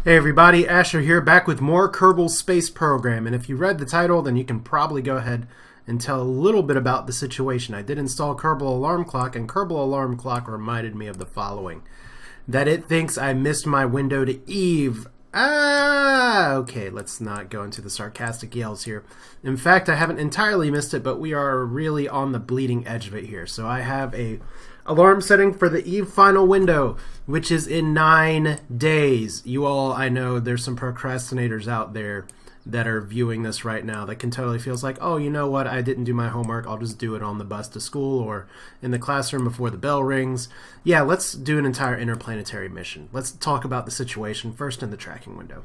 Hey everybody, Asher here, back with more Kerbal Space Program. And if you read the title, then you can probably go ahead and tell a little bit about the situation. I did install Kerbal Alarm Clock, and Kerbal Alarm Clock reminded me of the following. That it thinks I missed my window to Eve. Okay, let's not go into the sarcastic yells here. In fact, I haven't entirely missed it, but we are really on the bleeding edge of it here. So I have a alarm setting for the Eve final window, which is in 9 days. You all, I know there's some procrastinators out there that are viewing this right now that can totally feels like, oh, you know what, I didn't do my homework, I'll just do it on the bus to school or in the classroom before the bell rings. Yeah, let's do an entire interplanetary mission. Let's talk about the situation first in the tracking window.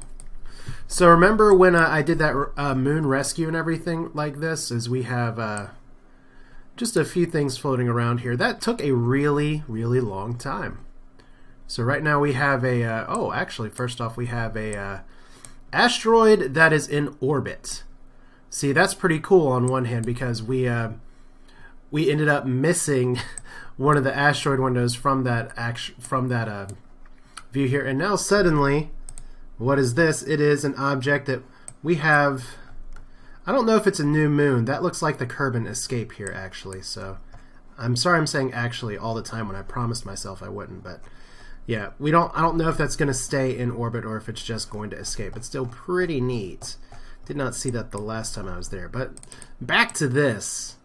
So remember when I did that moon rescue and everything like this, is we have just a few things floating around here. That took a really, really long time. So right now we have a, actually first off we have a asteroid that is in orbit. See, that's pretty cool on one hand because we ended up missing one of the asteroid windows from that view here, and now suddenly, what is this? It is an object that we have. I don't know if it's a new moon. That looks like the Kerbal escape here, actually. So I'm sorry I'm saying actually all the time when I promised myself I wouldn't, but yeah, I don't know if that's going to stay in orbit or if it's just going to escape. It's still pretty neat. Did not see that the last time I was there. But back to this.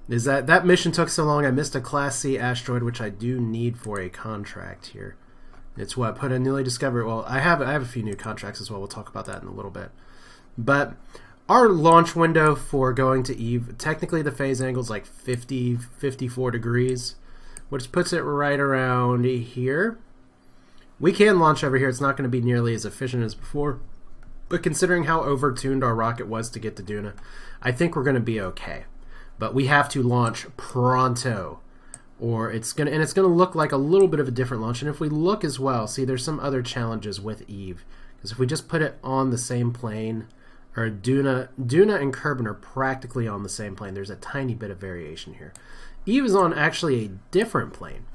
Is that mission took so long I missed a Class C asteroid, which I do need for a contract here. It's what put a newly discovered. Well, I have a few new contracts as well. We'll talk about that in a little bit. But our launch window for going to Eve, technically the phase angle is like 54 degrees, which puts it right around here. We can launch over here. It's not going to be nearly as efficient as before, but considering how overtuned our rocket was to get to Duna, I think we're going to be okay. But we have to launch pronto, or it's going to look like a little bit of a different launch. And if we look as well, see, there's some other challenges with Eve, because if we just put it on the same plane, or Duna and Kerbal are practically on the same plane. There's a tiny bit of variation here. Eve is on actually a different plane.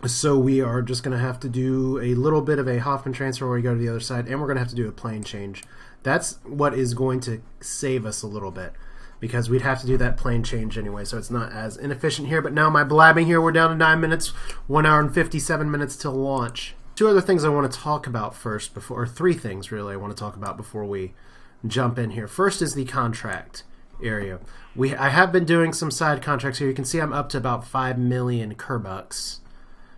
So we are just going to have to do a little bit of a Hoffman transfer where we go to the other side, and we're going to have to do a plane change. That's what is going to save us a little bit, because we'd have to do that plane change anyway, so it's not as inefficient here. But now my blabbing here, we're down to 9 minutes, 1 hour and 57 minutes till launch. Two other things I want to talk about first, or three things really I want to talk about before we jump in here. First is the contract area. I have been doing some side contracts here. You can see I'm up to about 5 million Kerbucks.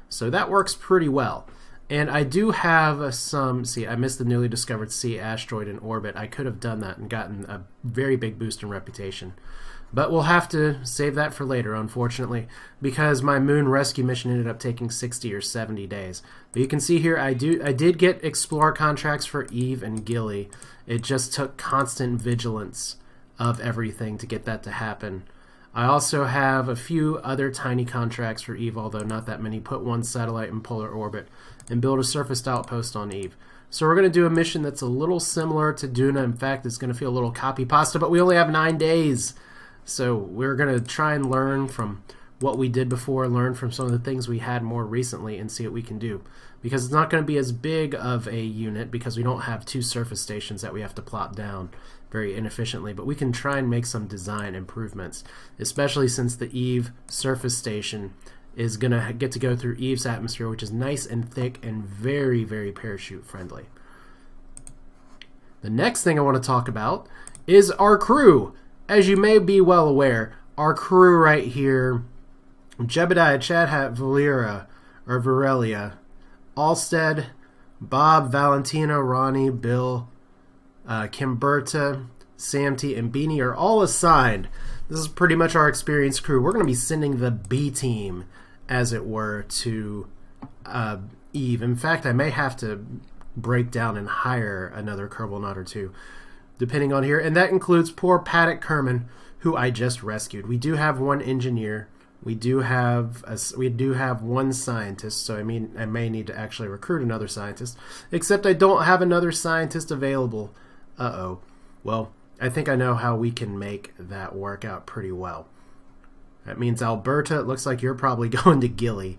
So that works pretty well. And I do have some, see, I missed the newly discovered C asteroid in orbit. I could have done that and gotten a very big boost in reputation. But we'll have to save that for later, unfortunately, because my moon rescue mission ended up taking 60 or 70 days. But you can see here I did get Explorer contracts for Eve and Gilly. It just took constant vigilance of everything to get that to happen. I also have a few other tiny contracts for Eve, although not that many. Put one satellite in polar orbit and build a surfaced outpost on Eve. So we're going to do a mission that's a little similar to Duna. In fact, it's going to feel a little copy pasta, but we only have 9 days. So we're going to try and learn from what we did before, learn from some of the things we had more recently, and see what we can do. Because it's not going to be as big of a unit because we don't have 2 surface stations that we have to plop down very inefficiently. But we can try and make some design improvements, especially since the Eve surface station is going to get to go through Eve's atmosphere, which is nice and thick and very, very parachute friendly. The next thing I want to talk about is our crew. As you may be well aware, our crew right here, Jebediah, Chadhat, Virelia, Alstead, Bob, Valentino, Ronnie, Bill, Kimberta, Samty, and Beanie are all assigned. This is pretty much our experienced crew. We're going to be sending the B team, as it were, to Eve. In fact, I may have to break down and hire another Kerbal or two, depending on here. And that includes poor Paddock Kerman, who I just rescued. We do have one engineer. We do have one scientist, so I may need to actually recruit another scientist. Except I don't have another scientist available. Uh-oh. Well, I think I know how we can make that work out pretty well. That means Alberta, it looks like you're probably going to Gilly.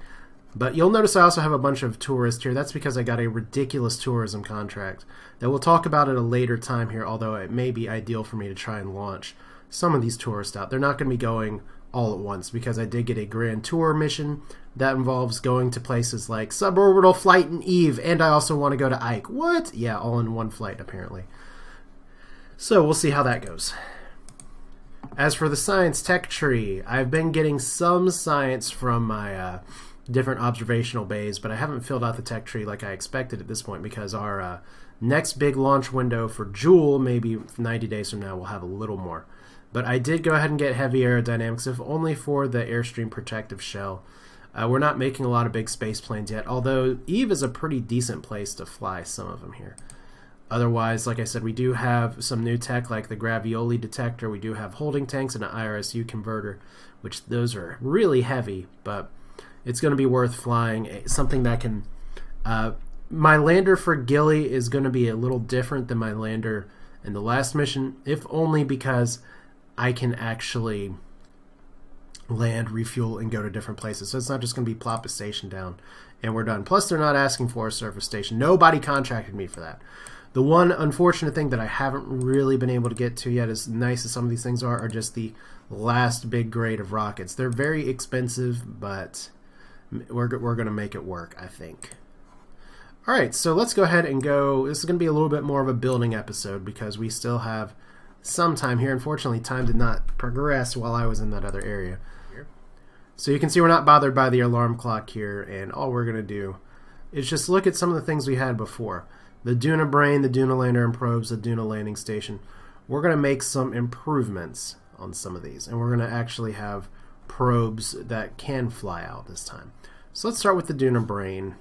But you'll notice I also have a bunch of tourists here. That's because I got a ridiculous tourism contract that we'll talk about at a later time here, although it may be ideal for me to try and launch some of these tourists out. They're not going to be going all at once because I did get a grand tour mission that involves going to places like suborbital flight and Eve, and I also want to go to Ike. What? Yeah, all in one flight apparently. So we'll see how that goes. As for the science tech tree, I've been getting some science from my different observational bays, but I haven't filled out the tech tree like I expected at this point because our next big launch window for Joule, maybe 90 days from now, will have a little more. But I did go ahead and get heavy aerodynamics, if only for the Airstream protective shell. We're not making a lot of big space planes yet, although Eve is a pretty decent place to fly some of them here. Otherwise, like I said, we do have some new tech like the Gravioli detector. We do have holding tanks and an IRSU converter, which those are really heavy, but it's going to be worth flying. Something that can... my lander for Gilly is going to be a little different than my lander in the last mission, if only because I can actually land, refuel, and go to different places. So it's not just going to be plop a station down and we're done. Plus, they're not asking for a surface station. Nobody contracted me for that. The one unfortunate thing that I haven't really been able to get to yet, as nice as some of these things are just the last big grade of rockets. They're very expensive, but we're going to make it work, I think. Alright, so let's go ahead and go. This is going to be a little bit more of a building episode because we still have some time here. Unfortunately, time did not progress while I was in that other area. So you can see we're not bothered by the alarm clock here, and all we're going to do is just look at some of the things we had before. The Doudna Brain, the Duna lander and probes, the Duna landing station. We're going to make some improvements on some of these, and we're going to actually have probes that can fly out this time. So let's start with the Doudna Brain.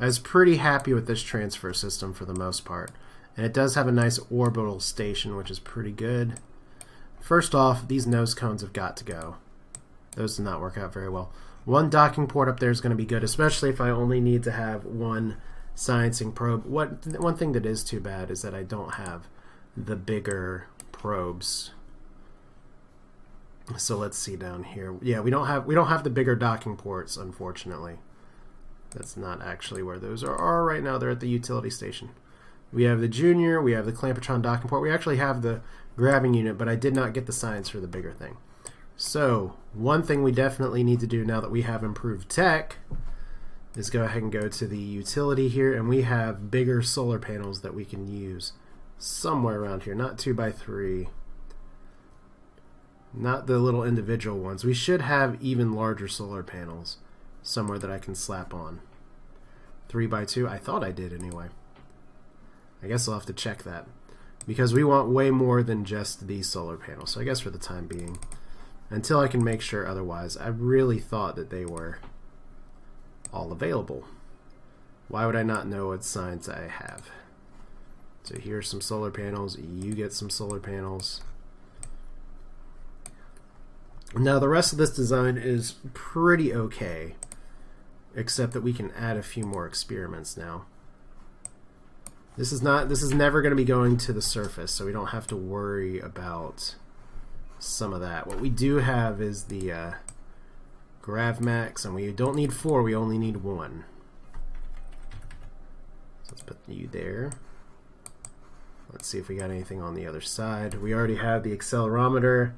I was pretty happy with this transfer system for the most part, and it does have a nice orbital station, which is pretty good. First off, these nose cones have got to go. Those did not work out very well. One docking port up there is going to be good, especially if I only need to have one sciencing probe. One thing that is too bad is that I don't have the bigger probes. So let's see down here. Yeah, we don't have the bigger docking ports, unfortunately. That's not actually where those are right now. They're at the utility station. We have the Junior, we have the Clampetron docking port. We actually have the grabbing unit, but I did not get the science for the bigger thing. So, one thing we definitely need to do now that we have improved tech is go ahead and go to the utility here, and we have bigger solar panels that we can use somewhere around here. Not 2x3. Not the little individual ones. We should have even larger solar panels somewhere that I can slap on. 3x2? I thought I did anyway. I guess I'll have to check that, because we want way more than just these solar panels. So I guess for the time being, until I can make sure otherwise, I really thought that they were all available. Why would I not know what science I have? So here's some solar panels. You get some solar panels. Now the rest of this design is pretty okay, except that we can add a few more experiments now. This is never going to be going to the surface, so we don't have to worry about some of that. What we do have is the GravMax, and we don't need 4, we only need 1. So let's put you there. Let's see if we got anything on the other side. We already have the accelerometer.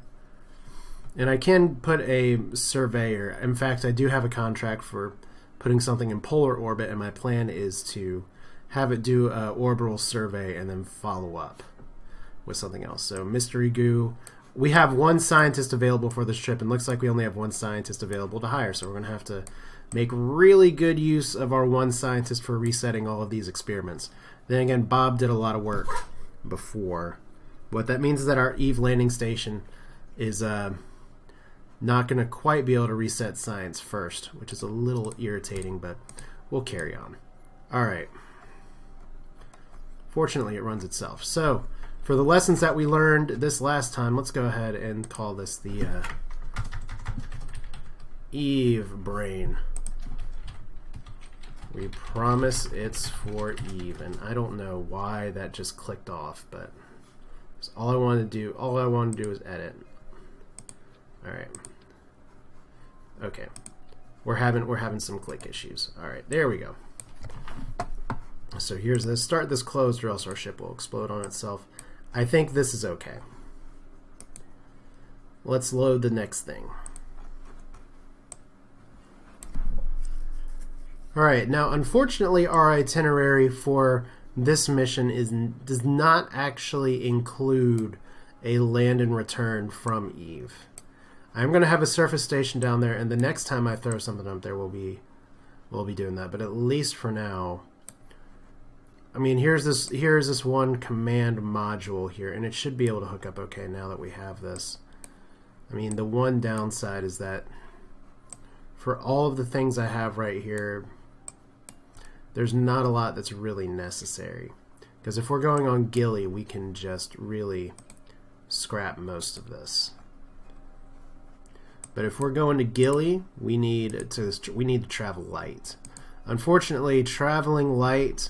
And I can put a surveyor. In fact, I do have a contract for putting something in polar orbit, and my plan is to have it do an orbital survey and then follow up with something else. So Mystery Goo. We have 1 scientist available for this trip, and looks like we only have 1 scientist available to hire. So we're going to have to make really good use of our 1 scientist for resetting all of these experiments. Then again, Bob did a lot of work before. What that means is that our Eve landing station is not going to quite be able to reset science first, which is a little irritating, but we'll carry on. Alright. Fortunately, it runs itself. So, for the lessons that we learned this last time, let's go ahead and call this the Eve Brain. We promise it's for Eve, and I don't know why that just clicked off, but all I want to do is edit. Alright. Okay. We're having some click issues. Alright, there we go. So here's this. Start this closed or else our ship will explode on itself. I think this is okay. Let's load the next thing. Alright, now unfortunately our itinerary for this mission does not actually include a land and return from Eve. I'm going to have a surface station down there, and the next time I throw something up there we'll be doing that. But at least for now, I mean, here's this one command module here, and it should be able to hook up okay now that we have this. I mean, the one downside is that for all of the things I have right here, there's not a lot that's really necessary. Because if we're going on Gilly, we can just really scrap most of this. But if we're going to Gilly, we need to travel light. Unfortunately, traveling light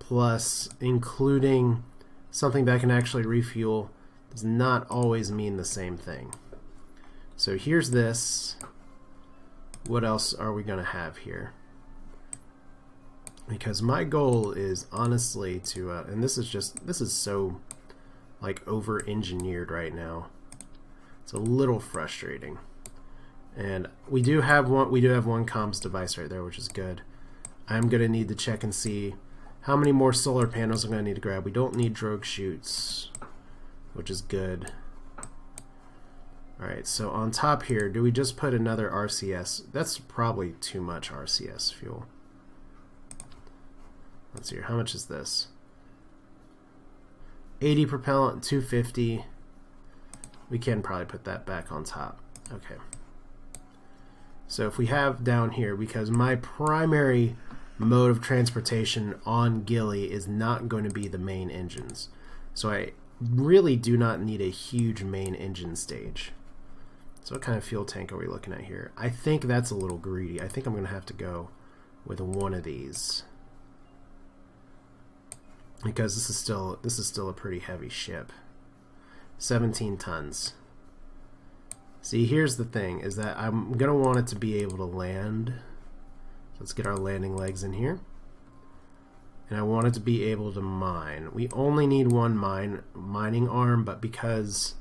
plus including something that can actually refuel does not always mean the same thing. So here's this. What else are we going to have here? Because my goal is honestly to, and this is so like over-engineered right now. It's a little frustrating. And we do have one comms device right there, which is good. I'm going to need to check and see how many more solar panels I'm going to need to grab. We don't need drogue chutes, which is good. Alright, so on top here, do we just put another RCS? That's probably too much RCS fuel. Let's see here, how much is this? 80 propellant, 250. We can probably put that back on top. Okay. So if we have down here, because my primary mode of transportation on Gilly is not going to be the main engines. So I really do not need a huge main engine stage. So what kind of fuel tank are we looking at here? I think that's a little greedy. I think I'm going to have to go with one of these. Because this is still a pretty heavy ship. 17 tons. See, here's the thing, is that I'm going to want it to be able to land. Let's get our landing legs in here. And I want it to be able to mine. We only need one mining arm, but because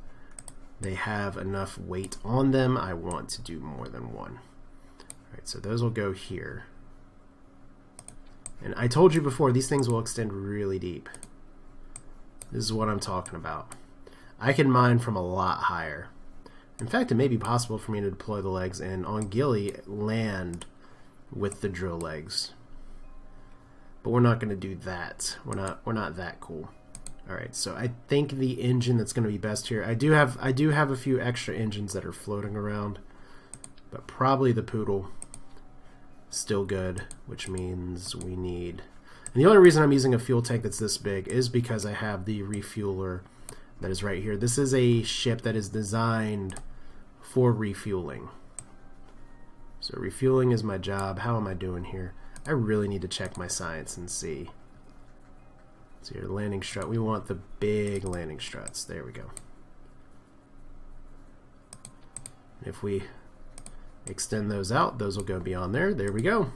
they have enough weight on them, I want to do more than one. Alright, so those will go here. And I told you before, these things will extend really deep. This is what I'm talking about. I can mine from a lot higher. In fact, it may be possible for me to deploy the legs and on Gilly land with the drill legs. But we're not going to do that. We're not that cool. Alright, so I think the engine that's going to be best here, I do have a few extra engines that are floating around, but probably the Poodle still good, which means we need, and the only reason I'm using a fuel tank that's this big is because I have the refueler that is right here. This is a ship that is designed for refueling. So refueling is my job. How am I doing here? I really need to check my science and see. So your landing strut, we want the big landing struts. There we go. If we extend those out, those will go beyond there. There we go.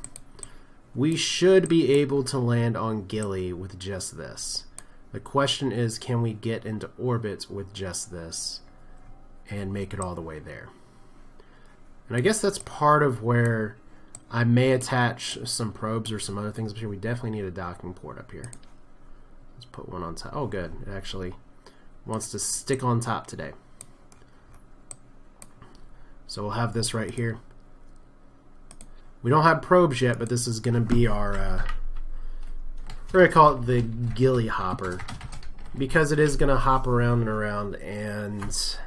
We should be able to land on Gilly with just this. The question is, can we get into orbit with just this and make it all the way there? And I guess that's part of where I may attach some probes or some other things up here. We definitely need a docking port up here. Let's put one on top. Oh, good. It actually wants to stick on top today. So we'll have this right here. We don't have probes yet, but this is going to be our, we're going to call it the Gilly Hopper, because it is going to hop around and around, and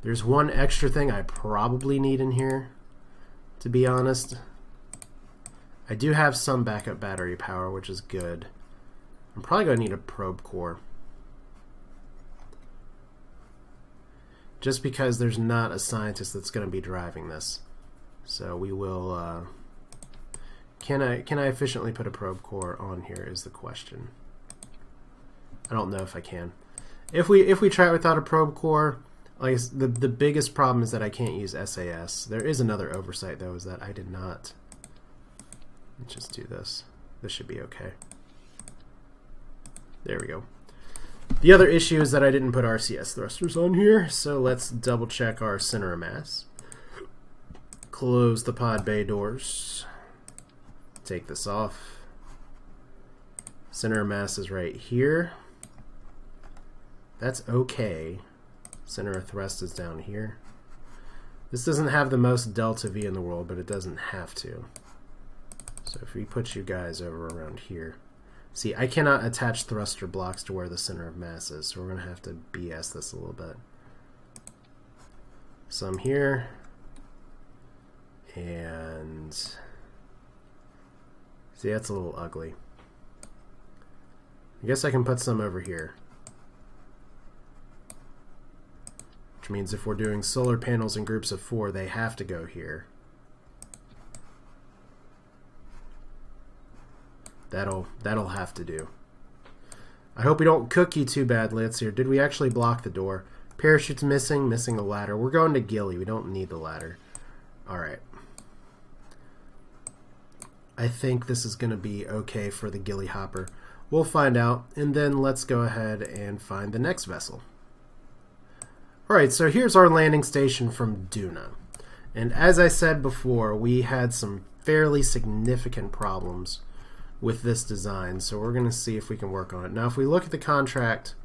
there's one extra thing I probably need in here, to be honest. I do have some backup battery power, which is good. I'm probably going to need a probe core, just because there's not a scientist that's going to be driving this. So we will, can I efficiently put a probe core on here is the question. I don't know if I can. If we try it without a probe core, Like the biggest problem is that I can't use SAS. There is another oversight though, is that I did not. Let's just do this. This should be okay. There we go. The other issue is that I didn't put RCS thrusters on here, so let's double check our center of mass. Close the pod bay doors. Take this off. Center of mass is right here. That's okay. Center of thrust is down here. This doesn't have the most delta V in the world, but it doesn't have to. So if we put you guys over around here. See, I cannot attach thruster blocks to where the center of mass is, so we're going to have to BS this a little bit. Some here. And see, that's a little ugly. I guess I can put some over here. Which means if we're doing solar panels in groups of 4, they have to go here. That'll have to do. I hope we don't cook you too badly. Let's see here. Did we actually block the door? Parachute's missing the ladder. We're going to Gilly. We don't need the ladder. Alright. I think this is going to be okay for the Gilly hopper. We'll find out, and then let's go ahead and find the next vessel. Alright, so here's our landing station from Duna. And as I said before, we had some fairly significant problems with this design, so we're going to see if we can work on it. Now, if we look at the contract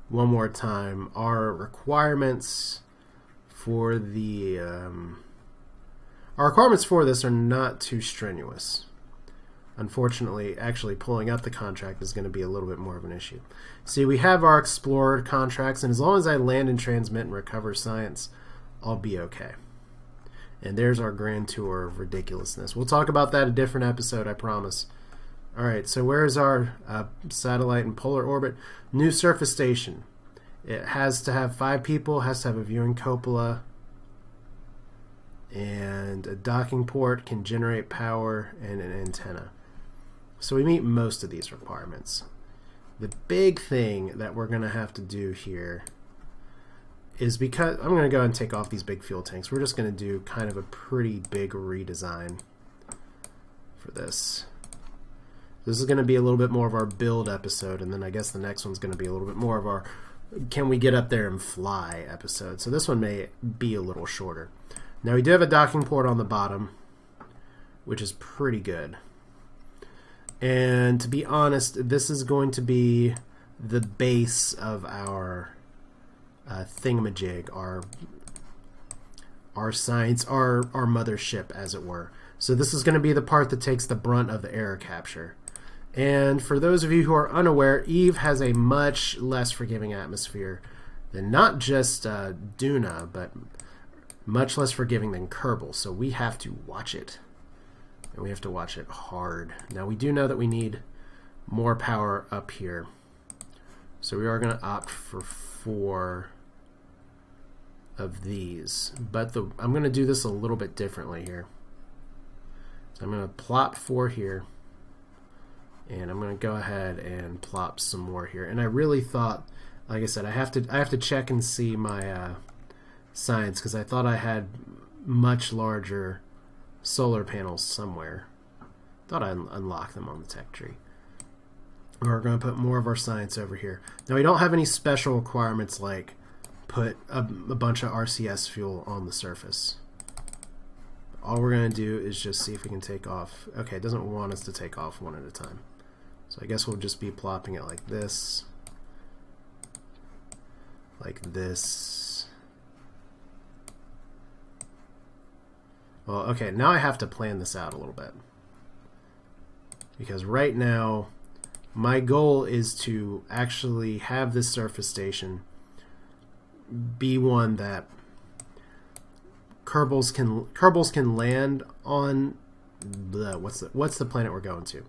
one more time, our requirements for the our requirements for this are not too strenuous. Unfortunately, actually pulling up the contract is going to be a little bit more of an issue. See, we have our Explorer contracts, and as long as I land and transmit and recover science, I'll be okay. And there's our grand tour of ridiculousness. We'll talk about that in a different episode, I promise. Alright, so where's our satellite in polar orbit? New surface station. It has to have 5 people, has to have a viewing cupola, and a docking port, can generate power, and an antenna. So we meet most of these requirements. The big thing that we're going to have to do here is, because I'm going to go ahead and take off these big fuel tanks, we're just going to do kind of a pretty big redesign for this. This is going to be a little bit more of our build episode, and then I guess the next one's going to be a little bit more of our can we get up there and fly episode. So this one may be a little shorter. Now we do have a docking port on the bottom, which is pretty good. And to be honest, this is going to be the base of our thingamajig, our science, our mothership, as it were. So this is going to be the part that takes the brunt of the error capture. And for those of you who are unaware, Eve has a much less forgiving atmosphere than not just Duna, but much less forgiving than Kerbal. So we have to watch it. And we have to watch it hard. Now we do know that we need more power up here. So we are going to opt for 4 of these. But I'm going to do this a little bit differently here. So I'm going to plop 4 here. And I'm going to go ahead and plop some more here. And I really thought, like I said, I have to check and see my science, because I thought I had much larger solar panels somewhere. Thought I'd unlock them on the tech tree. We're going to put more of our science over here. Now we don't have any special requirements like put a bunch of RCS fuel on the surface. All we're going to do is just see if we can take off. Okay, it doesn't want us to take off one at a time. So I guess we'll just be plopping it like this. Like this. Well, okay, now I have to plan this out a little bit. Because right now, my goal is to actually have this surface station be one that Kerbals can land on the what's the planet we're going to.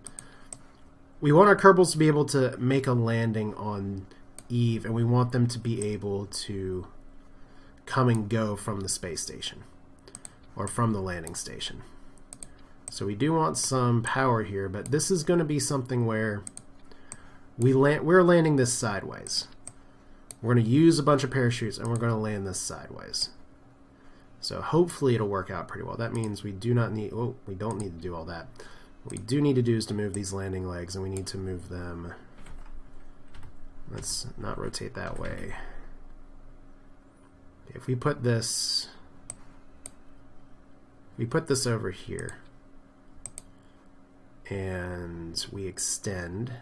We want our Kerbals to be able to make a landing on Eve, and we want them to be able to come and go from the space station or from the landing station. So we do want some power here, but this is going to be something where we're landing this sideways. We're going to use a bunch of parachutes and we're going to land this sideways. So hopefully it'll work out pretty well. That means we do not need, oh, we don't need to do all that. What we do need to do is to move these landing legs, and we need to move them. Let's not rotate that way. If we put this over here and we extend,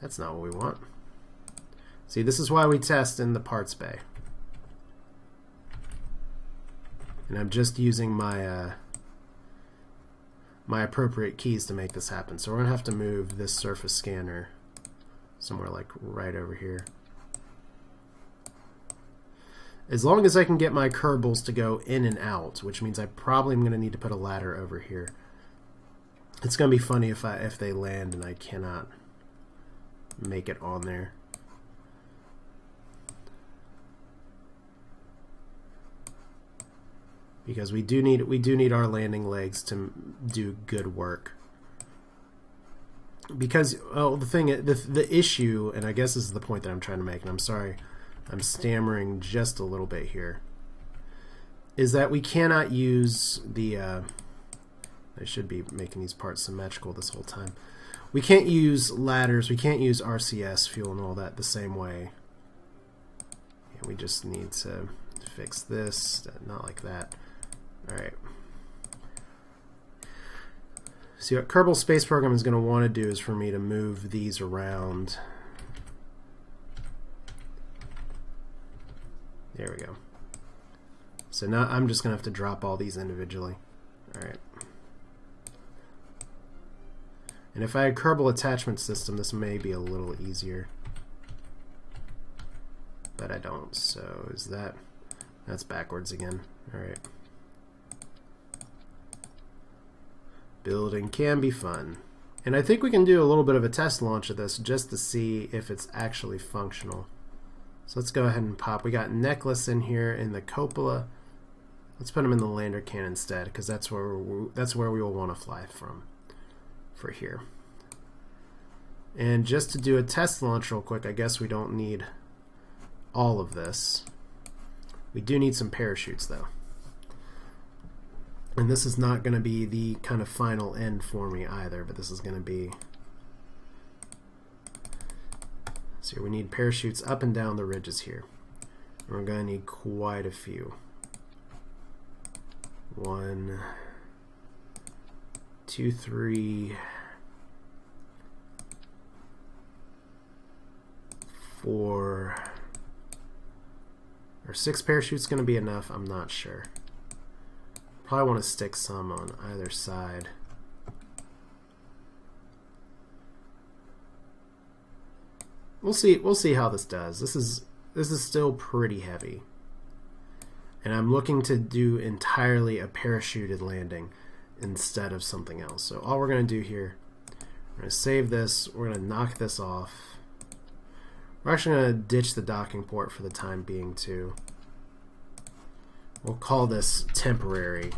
that's not what we want. See, this is why we test in the parts bay. And I'm just using my my appropriate keys to make this happen. So we're going to have to move this surface scanner somewhere like right over here. As long as I can get my Kerbals to go in and out, which means I probably am going to need to put a ladder over here. It's going to be funny if they land and I cannot make it on there. Because we do need our landing legs to do good work. Because the issue, and I guess this is the point that I'm trying to make, and I'm sorry, I'm stammering just a little bit here, is that we cannot use the I should be making these parts symmetrical this whole time. We can't use ladders, we can't use RCS fuel and all that the same way. And we just need to fix this, not like that. Alright. See, what Kerbal Space Program is going to want to do is for me to move these around. There we go. So now I'm just going to have to drop all these individually. Alright. And if I had Kerbal attachment system, this may be a little easier. But I don't, so is that... That's backwards again. Alright. Building can be fun. And I think we can do a little bit of a test launch of this just to see if it's actually functional. So let's go ahead and pop. We got necklace in here in the cupola. Let's put them in the lander can instead, because that's where we will want to fly from for here. And just to do a test launch real quick, I guess we don't need all of this. We do need some parachutes though. And this is not going to be the kind of final end for me either, but this is going to be... So we need parachutes up and down the ridges here. And we're going to need quite a few. 1, 2, 3, 4, or 6 parachutes going to be enough? I'm not sure. Probably want to stick some on either side. We'll see how this does. This is still pretty heavy. And I'm looking to do entirely a parachuted landing instead of something else. So all we're going to do here, we're going to save this, we're going to knock this off. We're actually going to ditch the docking port for the time being too. We'll call this temporary.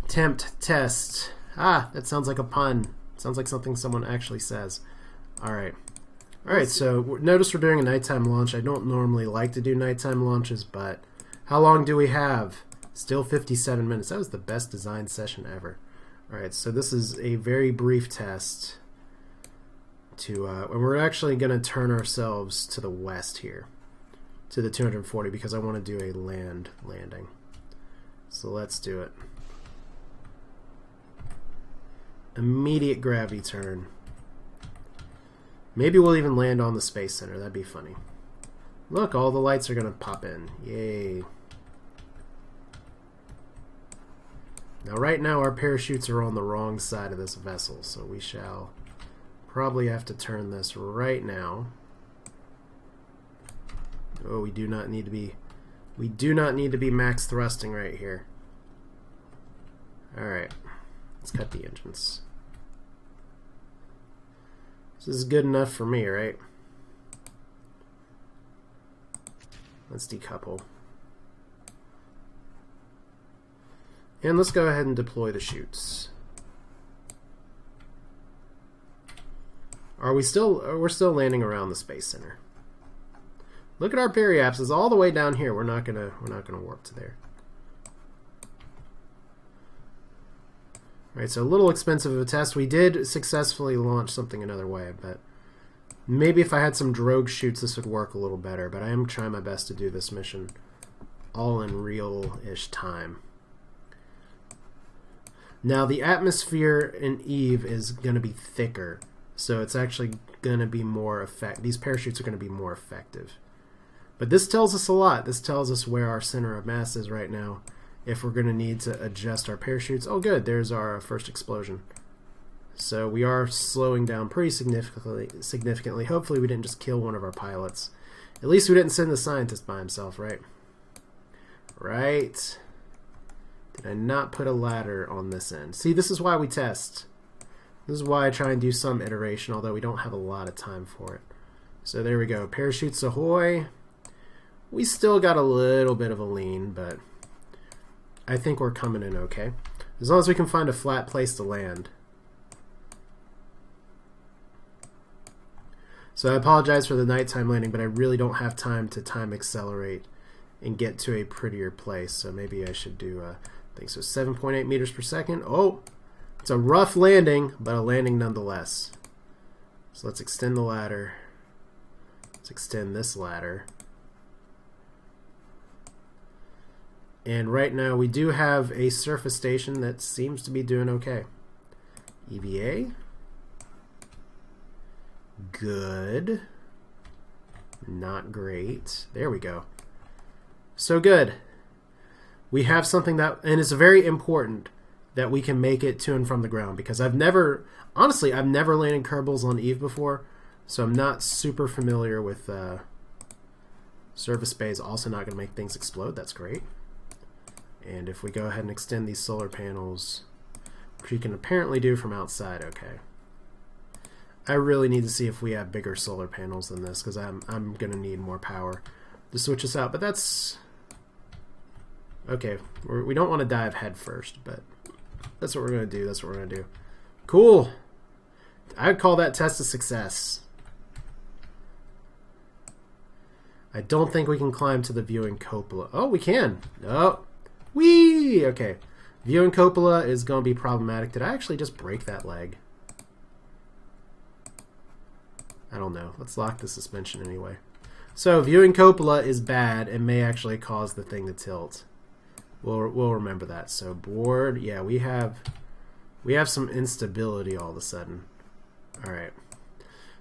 Tempt test. Ah, that sounds like a pun. Sounds like something someone actually says. Alright. Alright, so notice we're doing a nighttime launch. I don't normally like to do nighttime launches, but how long do we have? Still 57 minutes. That was the best design session ever. Alright, so this is a very brief test. And we're actually going to turn ourselves to the west here. To the 240 because I want to do a landing. So let's do it. Immediate gravity turn. Maybe we'll even land on the Space Center. That'd be funny. Look, all the lights are going to pop in. Yay. Now right now our parachutes are on the wrong side of this vessel, so we shall probably have to turn this right now. Oh, we do not need to be max thrusting right here. Alright. Let's cut the engines. This is good enough for me, right? Let's decouple. And let's go ahead and deploy the chutes. We're still landing around the Space Center. Look at our periapses all the way down here. We're not gonna warp to there. All right, so a little expensive of a test. We did successfully launch something another way, but maybe if I had some drogue chutes, this would work a little better. But I am trying my best to do this mission all in real-ish time. Now, the atmosphere in Eve is going to be thicker, so it's actually going to be more effective. These parachutes are going to be more effective. But this tells us a lot. This tells us where our center of mass is right now, if we're going to need to adjust our parachutes. Oh, good. There's our first explosion. So we are slowing down pretty significantly. Hopefully we didn't just kill one of our pilots. At least we didn't send the scientist by himself, right? Right. Did I not put a ladder on this end? See, this is why we test. This is why I try and do some iteration, although we don't have a lot of time for it. So there we go. Parachutes ahoy. We still got a little bit of a lean, but I think we're coming in okay. As long as we can find a flat place to land. So I apologize for the nighttime landing, but I really don't have time to time accelerate and get to a prettier place. So maybe I should do, I think so, 7.8 meters per second. Oh, it's a rough landing, but a landing nonetheless. So let's extend the ladder. Let's extend this ladder. And right now we do have a surface station that seems to be doing okay. EVA. Good. Not great. There we go. So good. We have something that, and it's very important that we can make it to and from the ground, because honestly, I've never landed Kerbals on Eve before, so I'm not super familiar with surface bays. Also not going to make things explode. That's great. And if we go ahead and extend these solar panels, which you can apparently do from outside, okay. I really need to see if we have bigger solar panels than this, because I'm going to need more power to switch this out. But that's okay. We don't want to dive head first, but that's what we're going to do. That's what we're going to do. Cool. I'd call that test a success. I don't think we can climb to the viewing cupola. Oh, we can. Oh, whee! Okay. Viewing cupola is going to be problematic. Did I actually just break that leg? I don't know. Let's lock the suspension anyway. So viewing cupola is bad and may actually cause the thing to tilt. We'll remember that. So board, yeah, we have some instability all of a sudden. All right,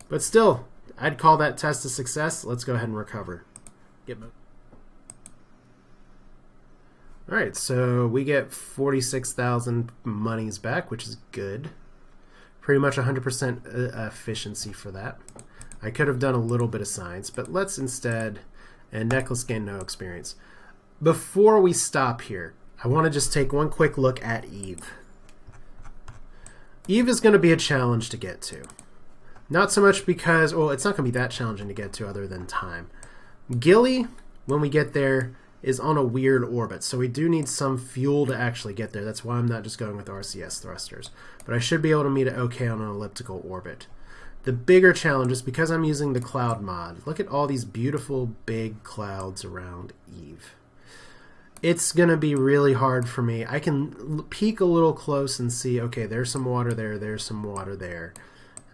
but still, I'd call that test a success. Let's go ahead and recover. Get moved. All right, so we get 46,000 monies back, which is good. Pretty much 100% efficiency for that. I could have done a little bit of science, but let's instead, and necklace gain no experience. Before we stop here, I want to just take one quick look at Eve. Eve is going to be a challenge to get to. Not so much because, well, it's not going to be that challenging to get to other than time. Gilly, when we get there, is on a weird orbit, so we do need some fuel to actually get there. That's why I'm not just going with RCS thrusters. But I should be able to meet it okay on an elliptical orbit. The bigger challenge is because I'm using the cloud mod. Look at all these beautiful big clouds around Eve. It's going to be really hard for me. I can peek a little close and see, okay, there's some water there, there's some water there.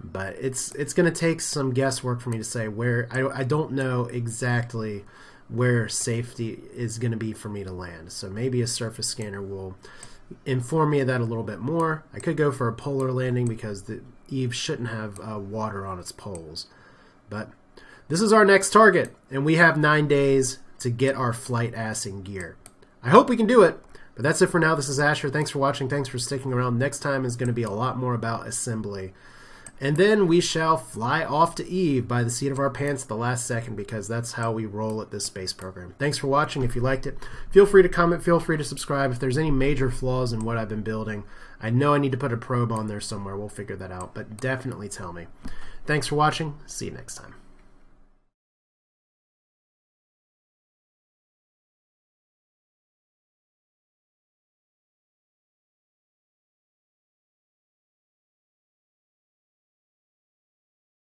But it's going to take some guesswork for me to say where. I don't know exactly where safety is going to be for me to land. So maybe a surface scanner will inform me of that a little bit more. I could go for a polar landing because the Eve shouldn't have water on its poles. But this is our next target, and we have 9 days to get our flight ass in gear. I hope we can do it, but that's it for now. This is Asher. Thanks for watching. Thanks for sticking around. Next time is going to be a lot more about assembly. And then we shall fly off to Eve by the seat of our pants at the last second, because that's how we roll at this space program. Thanks for watching. If you liked it, feel free to comment. Feel free to subscribe. If there's any major flaws in what I've been building, I know I need to put a probe on there somewhere. We'll figure that out, but definitely tell me. Thanks for watching. See you next time.